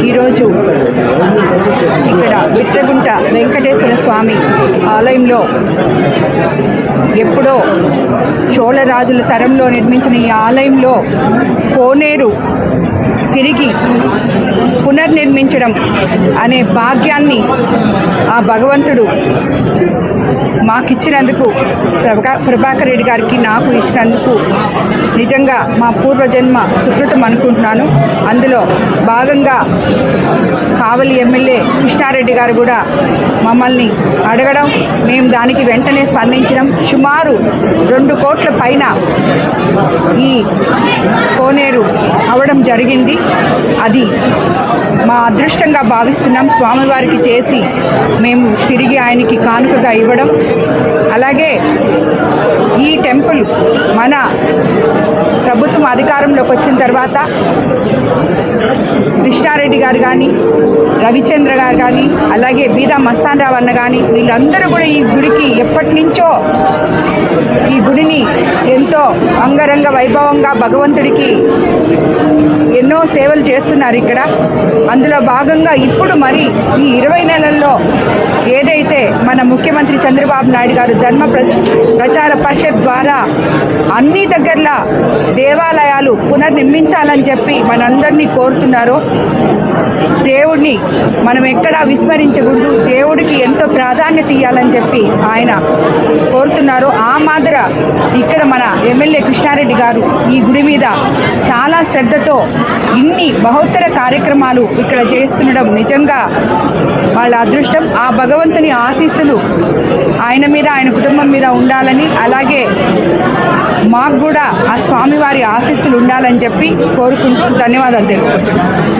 ఈరోజు ఇక్కడ బిట్రగుంట వెంకటేశ్వర స్వామి ఆలయంలో ఎప్పుడో చోళరాజుల తరంలో నిర్మించిన ఈ ఆలయంలో కోనేరు తిరిగి పునర్నిర్మించడం అనే భాగ్యాన్ని ఆ భగవంతుడు మాకిచ్చినందుకు, ప్రభాకర్ రెడ్డి గారికి నాకు ఇచ్చినందుకు నిజంగా మా పూర్వజన్మ సుకృతం అనుకుంటున్నాను. అందులో భాగంగా కావలి ఎమ్మెల్యే కృష్ణారెడ్డి గారు కూడా మమ్మల్ని అడగడం, మేము దానికి వెంటనే స్పందించడం, సుమారు 2 కోట్ల పైన ఈ కోనేరు అవడం జరిగింది. అది మా అదృష్టంగా భావిస్తున్నాం. స్వామివారికి చేసి మేము తిరిగి ఆయనకి కానుకగా ఇవ్వడం. అలాగే ఈ టెంపుల్ మన ప్రభుత్వం అధికారంలోకి వచ్చిన తర్వాత కృష్ణారెడ్డి గారు కానీ, రవిచంద్ర గారు కానీ, అలాగే బీదా మస్తాన్ రావు అన్న కానీ, వీళ్ళందరూ కూడా ఈ గుడికి ఎప్పటి నుంచో ఈ గుడిని ఎంతో అంగరంగ వైభవంగా భగవంతుడికి ఎన్నో సేవలు చేస్తున్నారు ఇక్కడ. అందులో భాగంగా ఇప్పుడు మరి ఈ 20 నెలల్లో ఏదైతే మన ముఖ్యమంత్రి చంద్రబాబు నాయుడు గారు ధర్మ ప్రచార పరిషత్ ద్వారా అన్ని దగ్గరలా దేవాలయాలు పునర్నిర్మించాలని చెప్పి మనందరినీ కోరుతున్నారో, దేవుడిని మనం ఎక్కడా విస్మరించకూడదు, దేవుడికి ఎంతో ప్రాధాన్యత ఇవ్వాలని చెప్పి ఆయన కోరుతున్నారు. ఆ మాదిర ఇక్కడ మన ఎమ్మెల్యే కృష్ణారెడ్డి గారు ఈ గుడి మీద చాలా శ్రద్ధతో ఇన్ని బహుత్తర కార్యక్రమాలు ఇక్కడ చేస్తుండడం నిజంగా వాళ్ళ అదృష్టం. ఆ భగవంతుని ఆశీస్సులు ఆయన మీద, ఆయన కుటుంబం మీద ఉండాలని, అలాగే మాకు కూడా ఆ స్వామివారి ఆశీస్సులు ఉండాలని చెప్పి కోరుకుంటూ ధన్యవాదాలు తెలుపుకుంటున్నాను.